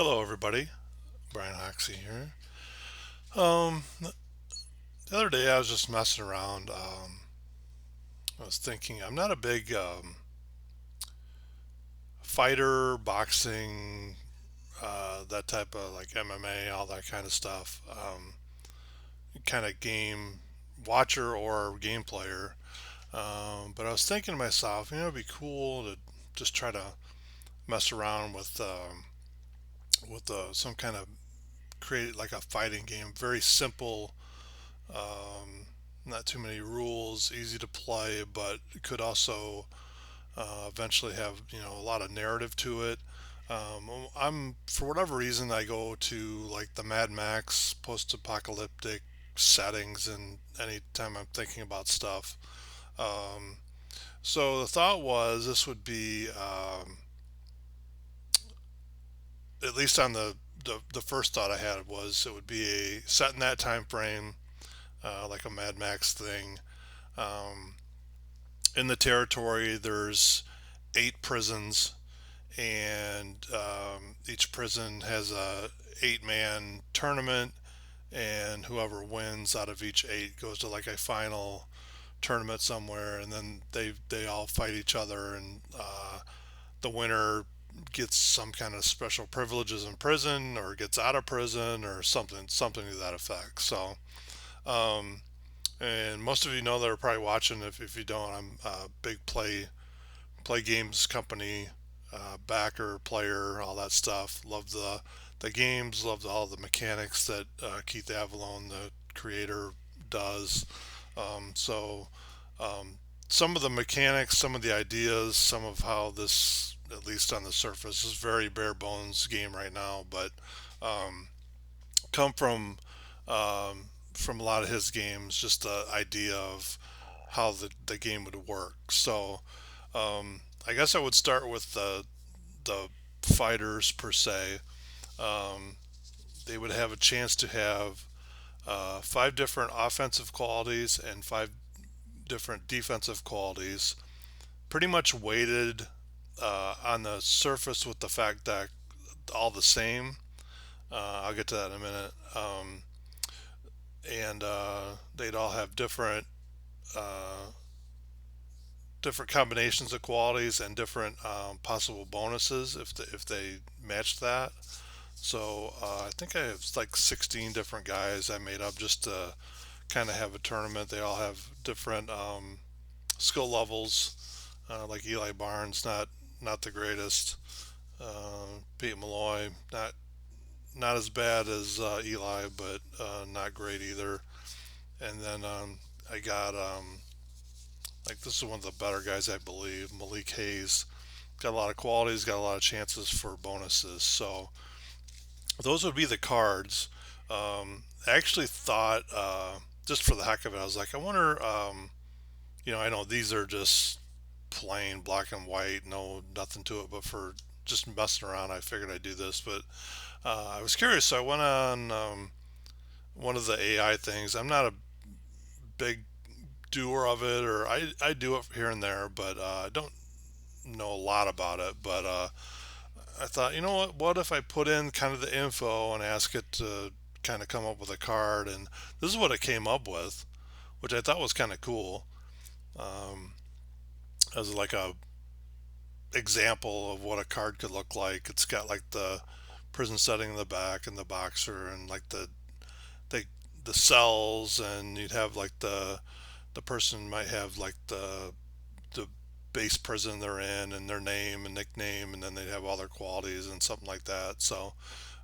Hello, everybody. Brian Hoxie here. The other day I was just messing around. I was thinking I'm not a big fighter, boxing, that type of like MMA, all that kind of stuff. Kind of game watcher or game player. But I was thinking to myself, it'd be cool to just try to mess around with some kind of create like a fighting game, very simple. Not too many rules, easy to play, but it could also eventually have a lot of narrative to it. I'm for whatever reason I go to like the Mad Max post-apocalyptic settings, and anytime I'm thinking about stuff. Um, so the thought was this would be at least on the first thought I had was it would be a set in that time frame, like a Mad Max thing. Um, in the territory, there's 8 prisons, and each prison has a 8-man tournament, and whoever wins out of each 8 goes to like a final tournament somewhere, and then they all fight each other, and the winner gets some kind of special privileges in prison, or gets out of prison, or something to that effect. So um, and most of you know that are probably watching. If you don't, I'm a big play games company, backer, player, all that stuff. Love the games, love all the mechanics that Keith Avalone, the creator, does. So um, some of the mechanics, some of the ideas, some of how this, at least on the surface, is very bare bones game right now, but um, come from a lot of his games, just the idea of how the game would work. So I guess I would start with the fighters per se. Um, they would have a chance to have 5 different offensive qualities and 5 different defensive qualities, pretty much weighted on the surface with the fact that all the same. I'll get to that in a minute. And they'd all have uh, different combinations of qualities and different possible bonuses if they matched that. So I think I have like 16 different guys I made up just to kind of have a tournament. They all have different skill levels. Like Eli Barnes, not the greatest. Pete Malloy, not as bad as Eli, but not great either. And then I got like this is one of the better guys, I believe, Malik Hayes. Got a lot of qualities, got a lot of chances for bonuses. So those would be the cards. I actually thought, just for the heck of it, I was like, I wonder, I know these are just plain black and white, no nothing to it, but for just messing around, I figured I'd do this. But I was curious, so I went on one of the AI things. I'm not a big doer of it, or I do it here and there, but I don't know a lot about it. But I thought, what if I put in kind of the info and ask it to kind of come up with a card, and this is what it came up with, which I thought was kind of cool, um, as like a example of what a card could look like. It's got like the prison setting in the back and the boxer, and like the the cells, and you'd have like the person might have like the base prison they're in and their name and nickname, and then they'd have all their qualities and something like that. So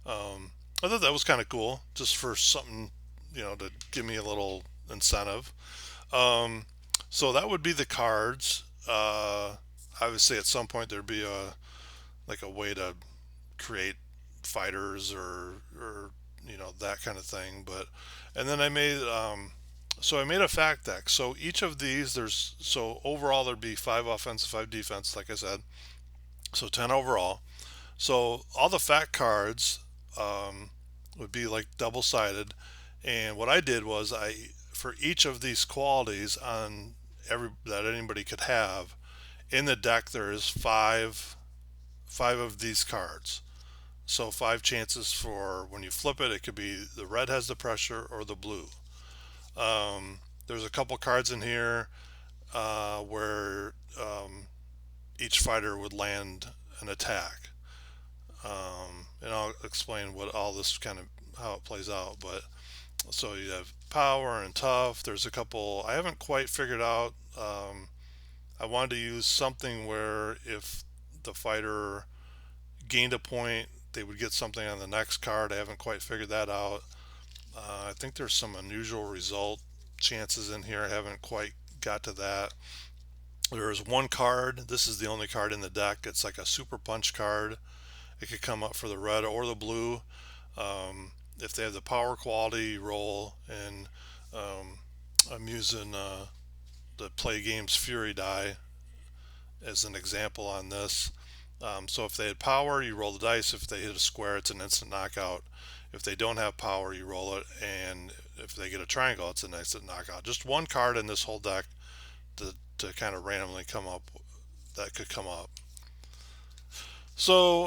I thought that was kind of cool, just for something, to give me a little incentive. Um, so that would be the cards. Obviously, at some point there'd be a way to create fighters, or that kind of thing. But and then I made a fact deck. So each of these, so overall there'd be 5 offense, 5 defense, like I said. So 10 overall. So all the fact cards um, would be like double sided. And what I did was for each of these qualities on every that anybody could have in the deck, there is five of these cards. So 5 chances for when you flip it. It could be the red has the pressure or the blue. There's a couple cards in here where each fighter would land an attack. And I'll explain what all this kind of how it plays out. But so you have power and tough. There's a couple I haven't quite figured out. I wanted to use something where if the fighter gained a point, they would get something on the next card. I haven't quite figured that out. I think there's some unusual result chances in here. I haven't quite got to that. There is one card. This is the only card in the deck. It's like a super punch card. It could come up for the red or the blue. If they have the power quality, you roll. And I'm using the Play Games Fury die as an example on this. So if they had power, you roll the dice. If they hit a square, it's an instant knockout. If they don't have power, you roll it. And if they get a triangle, it's an instant knockout. Just one card in this whole deck to kind of randomly come up that could come up. So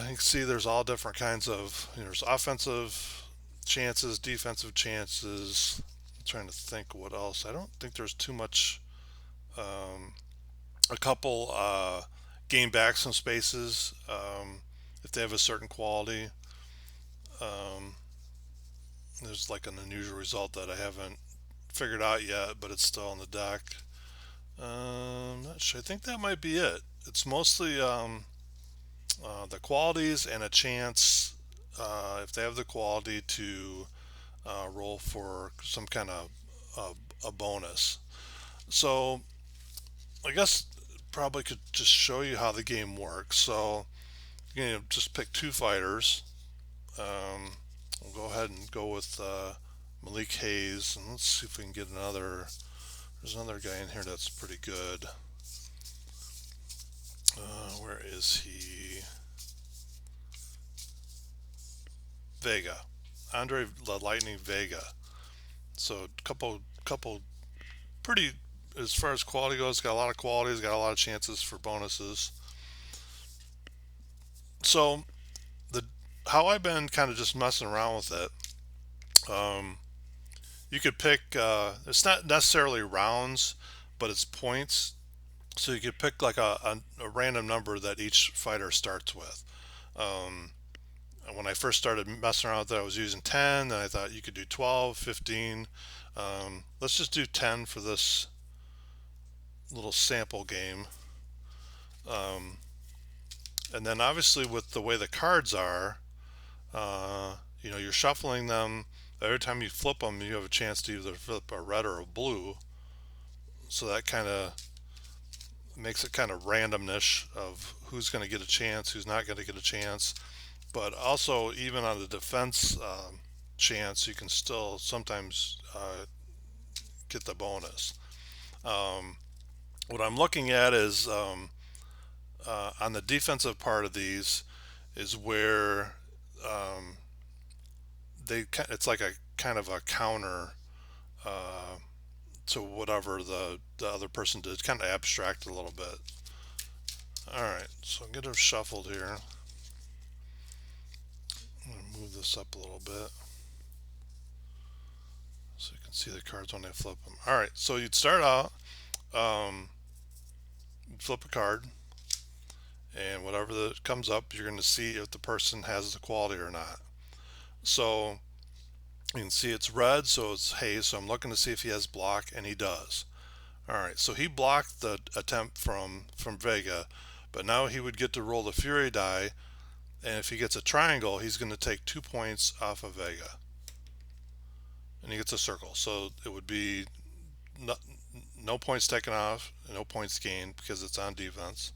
you can see there's all different kinds of, there's offensive chances, defensive chances. I'm trying to think what else. I don't think there's too much. A couple gain back some spaces if they have a certain quality. Um, there's like an unusual result that I haven't figured out yet, but it's still on the deck. Not sure. I think that might be it. It's mostly the qualities and a chance if they have the quality to roll for some kind of a bonus. So I guess probably could just show you how the game works. So just pick two fighters. We'll go ahead and go with Malik Hayes, and let's see if we can get another. There's another guy in here that's pretty good. Where is he? Vega, Andre the Lightning Vega. So couple pretty as far as quality goes. Got a lot of qualities. Got a lot of chances for bonuses. So the how I've been kind of just messing around with it. You could pick. It's not necessarily rounds, but it's points. So you could pick like a random number that each fighter starts with. Um, when I first started messing around with it, I was using 10. Then I thought you could do 12, 15. Let's just do 10 for this little sample game. Um, and then obviously with the way the cards are, you're shuffling them. Every time you flip them, you have a chance to either flip a red or a blue. So that kind of makes it kind of randomnish of who's going to get a chance, who's not going to get a chance. But also, even on the defense chance, you can still sometimes get the bonus. Um, what I'm looking at is on the defensive part of these is where um, it's like a kind of a counter uh, to whatever the other person did. It's kind of abstract a little bit. All right, so I'm going to shuffled here. I'm going to move this up a little bit so you can see the cards when I flip them. All right, so you'd start out, flip a card, and whatever that comes up, you're going to see if the person has the quality or not. So you can see it's red, so it's Hayes. So I'm looking to see if he has block, and he does. All right, so he blocked the attempt from Vega, but now he would get to roll the Fury die, and if he gets a triangle, he's going to take 2 points off of Vega, and he gets a circle. So it would be no points taken off, no points gained because it's on defense.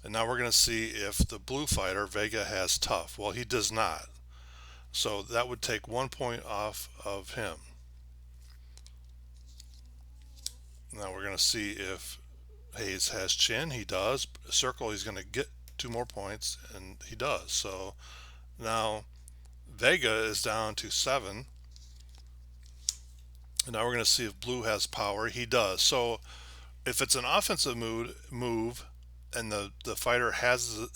And now we're going to see if the blue fighter, Vega, has tough. Well, he does not. So that would take 1 point off of him. Now we're going to see if Hayes has chin. He does. Circle, he's going to get 2 more points, and he does. So now Vega is down to 7. And now we're going to see if blue has power. He does. So if it's an offensive move, and the fighter has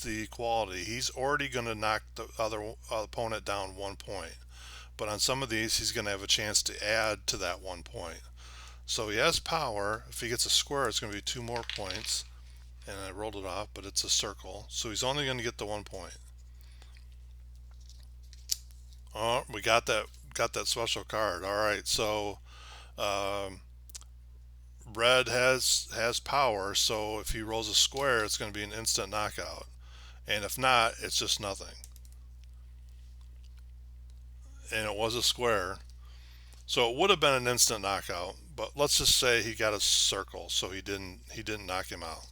the quality, he's already going to knock the other opponent down 1 point. But on some of these, he's going to have a chance to add to that 1 point. So he has power. If he gets a square, it's going to be 2 more points. And I rolled it off, but it's a circle. So he's only going to get the 1 point. Oh, we got that special card. All right, so um, red has power. So if he rolls a square, it's going to be an instant knockout. And if not, it's just nothing. And it was a square. So it would have been an instant knockout, but let's just say he got a circle, so he didn't knock him out.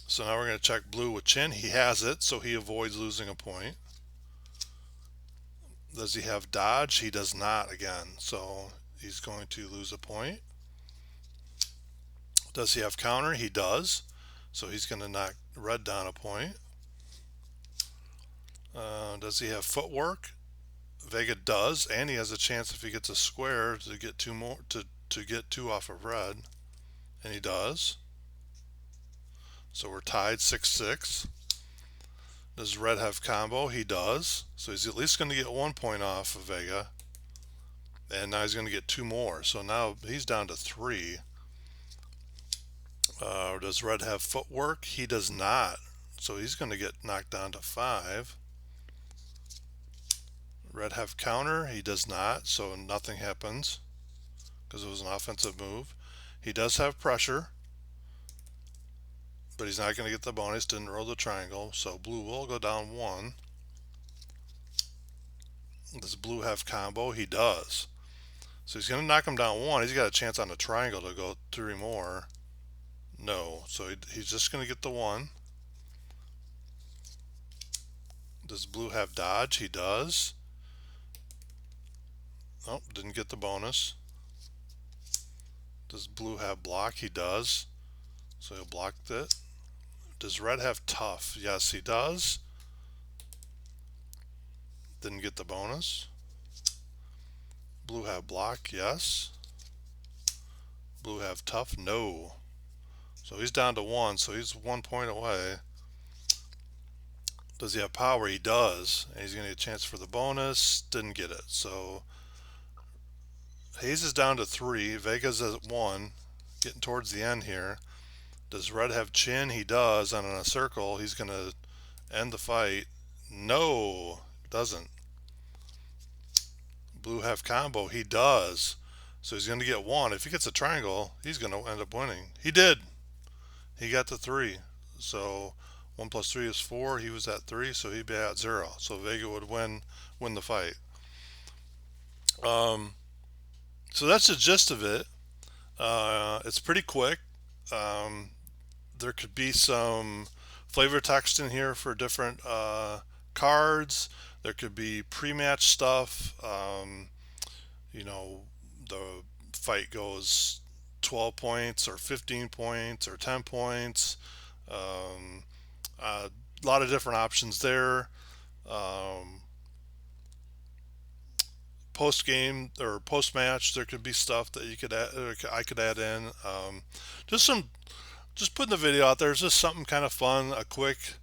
So now we're going to check blue with chin. He has it, so he avoids losing a point. Does he have dodge? He does not again, so he's going to lose a point. Does he have counter? He does, so he's going to knock red down a point. Does he have footwork? Vega does, and he has a chance if he gets a square to get two more to get two off of red, and he does. So we're tied 6-6. Does red have combo? He does. So he's at least going to get 1 point off of Vega, and now he's going to get two more. So now he's down to 3. Does red have footwork? He does not. So he's going to get knocked down to 5. Red have counter? He does not. So nothing happens because it was an offensive move. He does have pressure, but he's not going to get the bonus. Didn't roll the triangle. So blue will go down 1. Does blue have combo? He does. So he's going to knock him down 1. He's got a chance on the triangle to go 3 more. No. So he's just going to get the 1. Does blue have dodge? He does. Oh, didn't get the bonus. Does blue have block? He does. So he'll block it. Does red have tough? Yes, he does. Didn't get the bonus. Blue have block? Yes. Blue have tough? No. So he's down to 1, so he's 1 point away. Does he have power? He does. And he's going to get a chance for the bonus. Didn't get it. So Hayes is down to 3. Vega's at 1. Getting towards the end here. Does red have chin? He does. And on a circle, he's going to end the fight. No, doesn't. Blue have combo? He does. So he's going to get 1. If he gets a triangle, he's going to end up winning. He did. He got to 3. So 1 plus 3 is 4. He was at 3, so he'd be at 0. So Vega would win the fight. So that's the gist of it. It's pretty quick. There could be some flavor text in here for different cards. There could be pre-match stuff. The fight goes 12 points or 15 points or 10 points. A lot of different options there. Post game or post match, there could be stuff that you could add, I could add in. Just putting the video out there is just something kind of fun, a quick.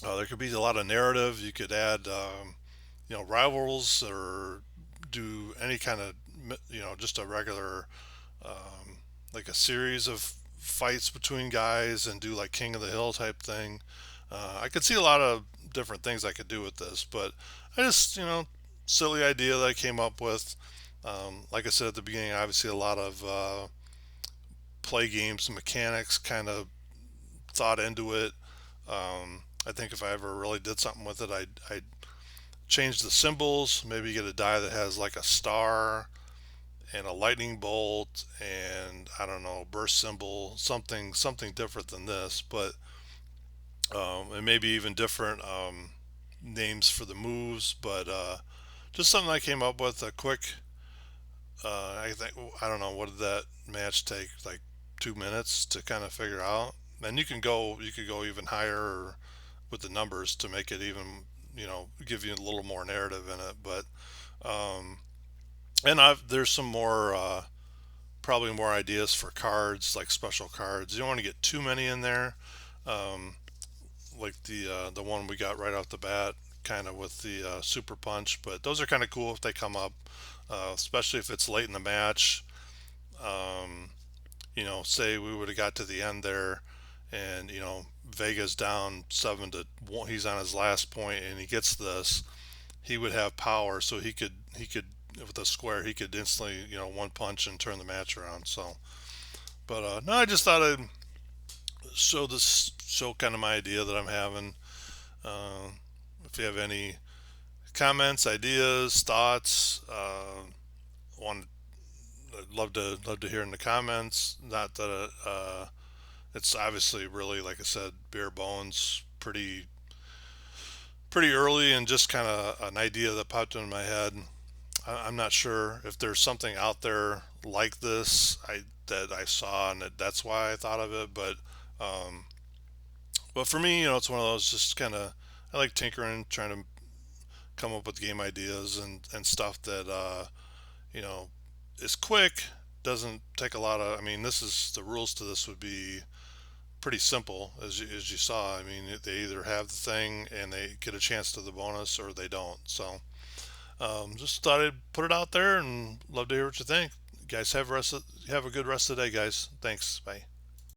There could be a lot of narrative. You could add, rivals or do any kind of, just a regular, like a series of fights between guys and do like King of the Hill type thing. I could see a lot of different things I could do with this, but I just, silly idea that I came up with. Like I said at the beginning, obviously a lot of play games mechanics kind of thought into it. I think if I ever really did something with it, I'd change the symbols, maybe get a die that has like a star and a lightning bolt and I don't know, burst symbol, something different than this, but and maybe even different names for the moves, but just something I came up with, a quick. I don't know, what did that match take? Like 2 minutes to kind of figure out. And you could go even higher with the numbers to make it even, give you a little more narrative in it. But and there's some more probably more ideas for cards, like special cards. You don't want to get too many in there, um, like the one we got right off the bat, kind of with the super punch. But those are kind of cool if they come up, especially if it's late in the match. Um, say we would have got to the end there, and Vega's down 7-1. He's on his last point, and he gets this. He would have power, so he could with a square he could instantly one punch and turn the match around. So, but no, I just thought I'd show kind of my idea that I'm having. Uh, if you have any comments, ideas, thoughts, want I'd love to hear in the comments. Not that it's obviously really, like I said, bare bones, pretty early, and just kind of an idea that popped into my head. I'm not sure if there's something out there like this that I saw, and that's why I thought of it. Um, but for me, it's one of those just kind of, I like tinkering, trying to come up with game ideas and stuff that you know is quick, doesn't take a lot of. I mean, this is the rules to this would be pretty simple as you saw. I mean, they either have the thing and they get a chance to the bonus, or they don't. So just thought I'd put it out there and love to hear what you think. You guys have a good rest of the day, guys. Thanks. Bye.